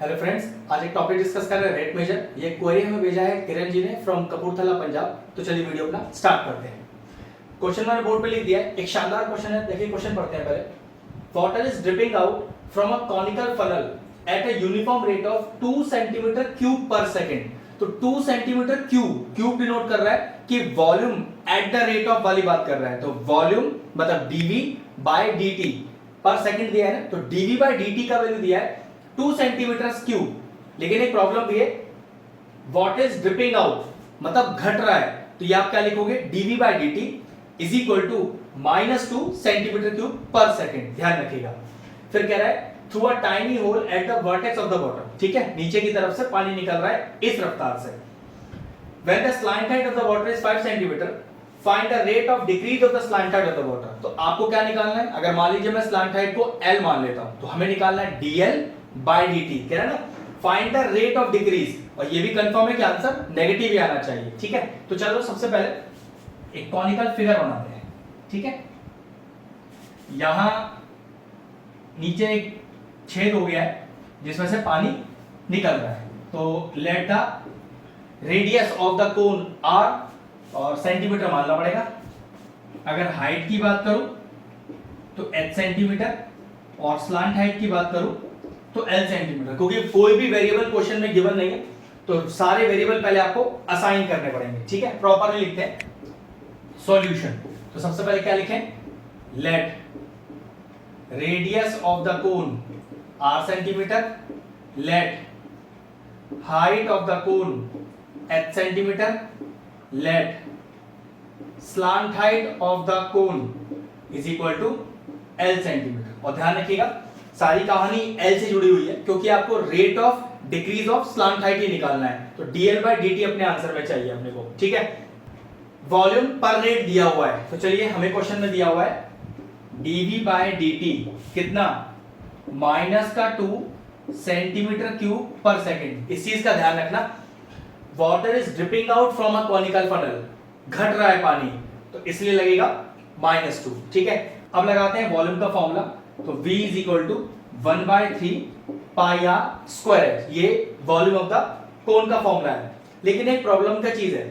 Hello friends, आज एक topic discuss कर रहे हैं रेट मेजर। ये क्वेरी हमें भेजा है किरण जी ने फ्रॉम कपूरथला पंजाब। तो चलिए वीडियो अपना स्टार्ट करते हैं। क्वेश्चन मैंने बोर्ड पे लिख दिया है, एक शानदार क्वेश्चन है। देखिए क्वेश्चन पढ़ते हैं पहले। Water is dripping out from a conical funnel at a uniform rate of 2 centimetre cube per second. तो 2 सेंटीमीटर क्यूब डिनोट कर रहा है कि volume at the rate of वाली बात कर रहा है। तो वॉल्यूम मतलब dv बाय dt पर सेकंड दिया है ना, तो dv बाय dt का वैल्यू दिया है 2 सेंटीमीटर क्यूब। लेकिन एक प्रॉब्लम भी है, वॉट इज ड्रिपिंग आउट मतलब घट रहा है। तो ये आप क्या लिखोगे, dv by dt is equal to -2 centimetre cube per second. ध्यान रखिएगा। फिर कह रहा है through a tiny hole at the vertex of the bottom. ठीक है, नीचे की तरफ से पानी निकल रहा है इस रफ्तार से। When the slant height of the water is 5 centimeter, find the rate of decrease of the slant height of the water। तो आपको क्या निकालना है, अगर मान लीजिए मैं slant height को L मान लेता हूं, तो हमें निकालना है dl by dt। कह रहा है ना, find the rate of decrease। और ये भी कंफर्म है कि आंसर नेगेटिव ही आना चाहिए। ठीक है, तो चलो सबसे पहले एक कॉनिकल फिगर बनाते हैं। ठीक है, यहां नीचे एक छेद हो गया है जिसमें से पानी निकल रहा है। तो let the radius of the cone r और सेंटीमीटर मानना पड़ेगा। अगर हाइट की बात करूं तो h सेंटीमीटर और स्लांट हाइट की बात करूं तो l सेंटीमीटर, क्योंकि कोई भी वेरिएबल क्वेश्चन में गिवन नहीं है तो सारे वेरिएबल पहले आपको असाइन करने पड़ेंगे। ठीक है, प्रॉपरली लिखते हैं सॉल्यूशन। तो सबसे पहले क्या लिखें, let radius of the cone r centimetre, let height of the cone h centimetre, let slant height of the cone is equal to l centimetre. और ध्यान रखिएगा सारी कहानी l से जुड़ी हुई है, क्योंकि आपको rate of decrease of slant height ही निकालना है। तो dl बाय dt अपने आंसर में चाहिए अपने को। ठीक है, वॉल्यूम पर रेट दिया हुआ है, तो चलिए हमें क्वेश्चन में दिया हुआ है dv बाय dt कितना, -2 सेंटीमीटर क्यूब पर सेकंड। इस चीज का ध्यान रखना, water is dripping out from a conical funnel, घट रहा है पानी, तो इसलिए लगेगा -2। ठीक है, अब लगाते हैं वॉल्यूम का फॉर्मूला। तो v is equal to 1/3 pi are square, ये वॉल्यूम ऑफ द कोन का फॉर्मूला है। लेकिन एक प्रॉब्लम का चीज है,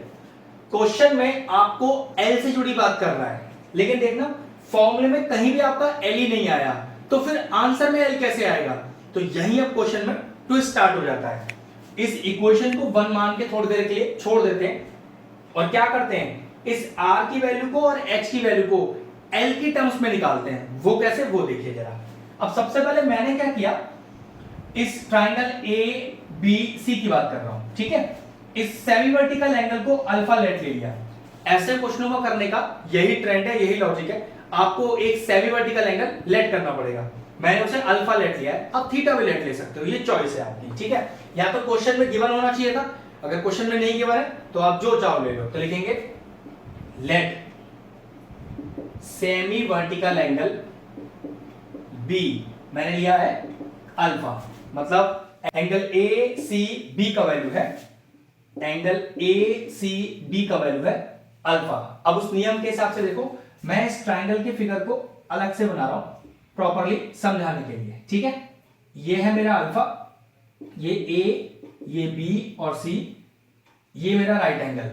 क्वेश्चन में आपको L से जुड़ी बात कर रहा है, लेकिन देखना फॉर्मूले में कहीं भी आपका L ही नहीं आया, तो फिर आंसर में L कैसे आएगा। तो यही अब क्वेश्चन में ट्विस्ट स्टार्ट हो जाता है। इस इक्वेशन को 1 मान के थोड़ी देर के लिए छोड़ देते हैं और क्या करते हैं, इस r की वैल्यू को और h की वैल्यू को l की टर्म्स में निकालते हैं। वो कैसे, वो देखिए जरा। अब सबसे पहले मैंने क्या किया, इस ट्राइंगल ABC की बात कर रहा हूं। ठीक है, इस सेमी वर्टिकल एंगल को अल्फा लेट ले लिया। ऐसे क्वेश्चनों को करने का यही ट्रेंड है, यही लॉजिक है। आपको एक सेमी वर्टिकल एंगल लेट करना पड़ेगा। मैंने उसे अल्फा लेट लिया है, आप थीटा भी लेट ले सकते हो, ये चॉइस है आपकी। ठीक है, या तो क्वेश्चन में गिवन होना चाहिए था, अगर क्वेश्चन में नहीं गिवन है तो आप जो चाहो ले लो। तो लिखेंगे let semi vertical angle B, मैंने लिया है अल्फा, मतलब एंगल ए सी बी का वैल्यू है, एंगल ए सी बी का वैल्यू है अल्फा। अब उस नियम के हिसाब से देखो, मैं इस ट्राइंगल के फिगर को अलग से बना रहा हूं प्रॉपरली समझाने के लिए। ठीक है, ये है मेरा अल्फा, ये ए, ये बी और सी, ये मेरा राइट एंगल।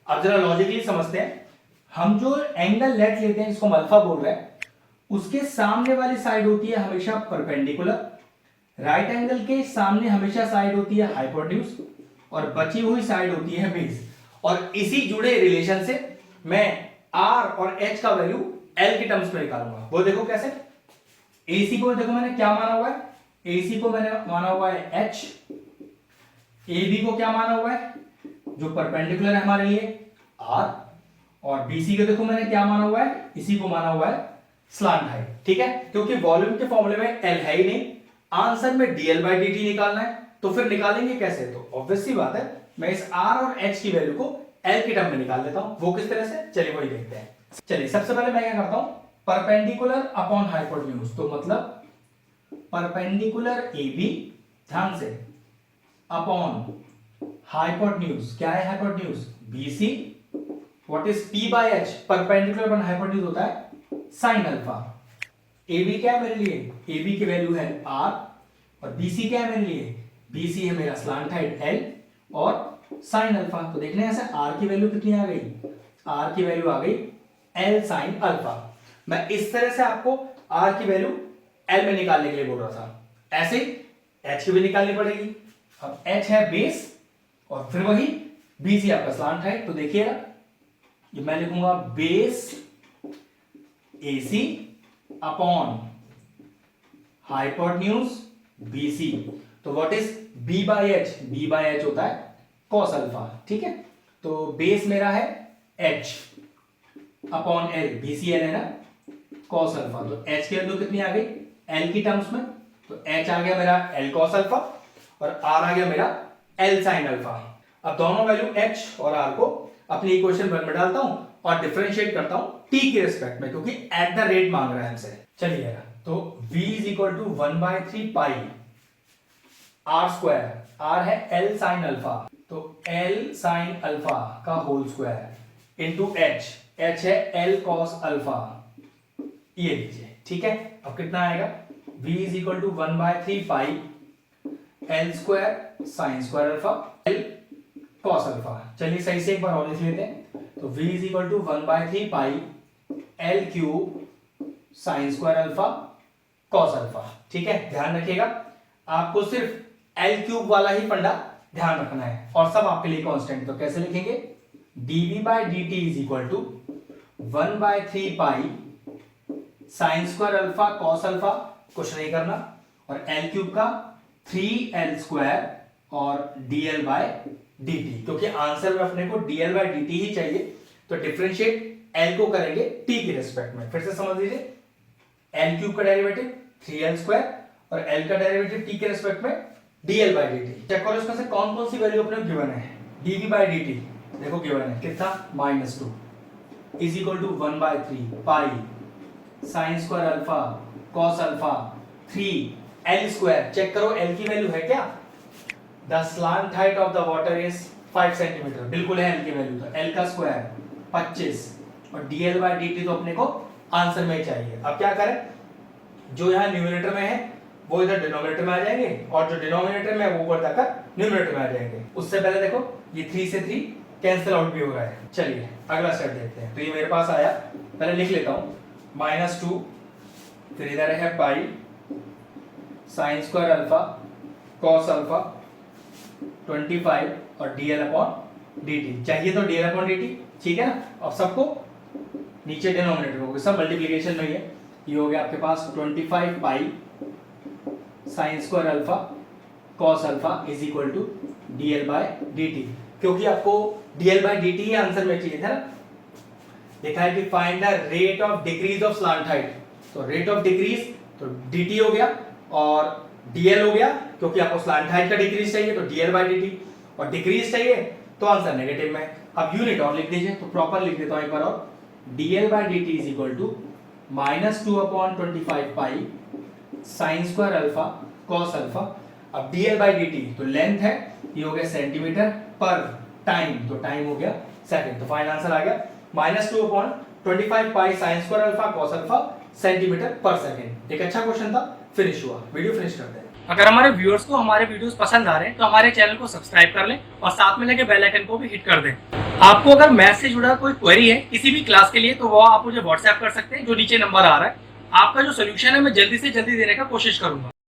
अब जरा लॉजिकली समझते हैं, हम जो एंगल लेट लेते हैं जिसको हम अल्फा बोल रहे हैं, उसके सामने वाली साइड होती है हमेशा परपेंडिकुलर, राइट एंगल के सामने हमेशा साइड होती है हाइपोटेन्यूज, और बची हुई साइड होती है बेस। और इसी जुड़े रिलेशन से मैं r और h का वैल्यू l की टर्म्स में निकालूंगा। वो देखो कैसे, AC को देखो मैंने क्या माना हुआ है, AC को मैंने माना हुआ है h, AB को क्या माना हुआ है, जो परपेंडिकुलर है हमारे लिए r, और BC को देखो मैंने क्या माना हुआ है, इसी को माना हुआ है स्लांट हाइट। ठीक है, क्योंकि वॉल्यूम के फॉर्मूले में L है ही नहीं, आंसर में dl बाय dt निकालना है, तो फिर निकालेंगे कैसे। तो ऑब्वियस सी बात है, मैं इस r और h की वैल्यू को L की टर्म में निकाल लेता हूं। वो किस तरह से, चलिए वही देखते हैं। चलिए सबसे पहले मैं क्या करता हूं, परपेंडिकुलर अपॉन हाइपोटेन्यूज, तो मतलब परपेंडिकुलर AB, ध्यान से, अपॉन हाइपोटेन्यूज, क्या है hypotenuse, BC। What is P by H, perpendicular upon hypotenuse होता है साइन अल्फा। AB क्या है मेरे लिए, AB की वैल्यू है R, और BC क्या है मेरे लिए, बी सी है मेरा स्लांट हाइट एल और साइन अल्फा। तो देखने ऐसे आर की वैल्यू कितनी आ गई, आर की वैल्यू आ गई एल साइन अल्फा। मैं इस तरह से आपको आर की वैल्यू एल में निकालने के लिए बोल रहा था, ऐसे एच की भी निकालनी पड़ेगी। अब एच है बेस और फिर वही बी सी आपका स्लांट हाइट। तो देखिएगा ये मैं लिखूंगा base A C upon hypotenuse B C. तो what is B by H, B by H होता है कॉस अल्फा, ठीक है। तो बेस मेरा है H upon L, B C L है ना, कॉस अल्फा। तो एच की वैल्यू कितनी आ गई एल की टर्म्स में, तो एच आ गया मेरा एल कॉस अल्फा और आर आ गया मेरा एल साइन अल्फा। अब दोनों वैल्यू एच और आर को अपनी इक्वेशन में डालता हूं और डिफरेंशिएट करता हूं टी के रिस्पेक्ट में, क्योंकि एट द रेट मांग रहा है हमसे। चलिएगा, तो v is equal to 1/3 pi are square, R है एल साइन अल्फा, तो एल साइन अल्फा का whole square into H, H है एल कॉस अल्फा, ये लीजिए, ठीक है। अब कितना आएगा v is equal to 1/3 pi L square sine square alpha L cos alpha. चलिए सही से एक बार और लिख लेते हैं। तो v is equal to 1/3 pi L cube sine square alpha cos alpha, ठीक है। ध्यान रखिएगा आपको सिर्फ एल क्यूब वाला ही फंडा ध्यान रखना है और सब आपके लिए कांस्टेंट। तो कैसे लिखेंगे, dv by dt is equal to 1/3 pi sine square alpha cos alpha, कुछ नहीं करना, और एल क्यूब का 3l स्क्वायर और dl बाय dt, क्योंकि आंसर में अपने को dl बाय dt ही चाहिए। तो डिफरेंशिएट l को करेंगे t के रिस्पेक्ट में। फिर से समझ लीजिए, l क्यूब का डेरिवेटिव 3l स्क्वायर और l का डेरिवेटिव t के रिस्पेक्ट में dl बाय dt। चेक करो इसमें से कौन कौन सी वैल्यू अपने को गिवन है। dv बाय dt देखो गिवन है कितना, -2 is equal to 1/3 pi sine square alpha cos alpha 3l square. Check करो l की वैल्यू है क्या, the slant height of the water is 5 centimetre, बिल्कुल है l की वैल्यू। तो l का स्क्वायर 25 और dl बाय dt तो अपने को आंसर में चाहिए। अब क्या करें, जो यहाँ न्यूमरेटर में है वो इधर डिनोमिनेटर में आ जाएंगे और जो डिनोमिनेटर में है वो ऊपर जाकर न्यूमरेटर में आ जाएंगे। उससे पहले देखो ये 3 से 3 कैंसिल आउट भी हो रहा है। चलिए अगला स्टेप देखते हैं। तो ये मेरे पास आया, पहले लिख लेता हूं -2, फिर इधर है पाई sine square alpha cos alpha 25 और dl अपॉन dt चाहिए, तो dl अपॉन dt, ठीक है ना। अब सबको नीचे डिनोमिनेटर हो गया, सब मल्टीप्लिकेशन में ही है। ये हो गया आपके पास 25 pi sine square alpha cos alpha is equal to dl by dt, क्योंकि आपको dl बाय dt ही आंसर में चाहिए था ना। देखा है कि find the rate of decrease of slant height, तो रेट ऑफ डिक्रीज तो dt हो गया और dl हो गया, क्योंकि आपको स्लांट हाइट का डिक्रीज चाहिए तो dl बाय dt, और डिक्रीज चाहिए तो आंसर नेगेटिव में। अब यूनिट और लिख दीजिए, तो प्रॉपर लिख देता हूं एक बार और, dl by dt is equal to -2/25 pi sine square alpha cos alpha. अब dl बाय dt तो लेंथ है, ये हो गया सेंटीमीटर पर टाइम, तो टाइम हो गया सेकंड। तो फाइनल आंसर आ गया -2/25 pi sine square alpha cos alpha centimetre पर सेकंड। एक अच्छा क्वेश्चन था, फिनिश हुआ। वीडियो फिनिश करते हैं। अगर हमारे व्यूअर्स को हमारे वीडियोस पसंद आ रहे हैं तो हमारे चैनल को सब्सक्राइब कर लें और साथ में लगे बेल आइकन को भी हिट कर दें। आपको अगर मैथ से जुड़ा कोई क्वेरी है किसी भी क्लास के लिए, तो वो आप मुझे व्हाट्सएप कर सकते हैं, जो नीचे नंबर आ रहा है। आपका जो सोल्यूशन है मैं जल्दी से जल्दी देने का कोशिश करूंगा।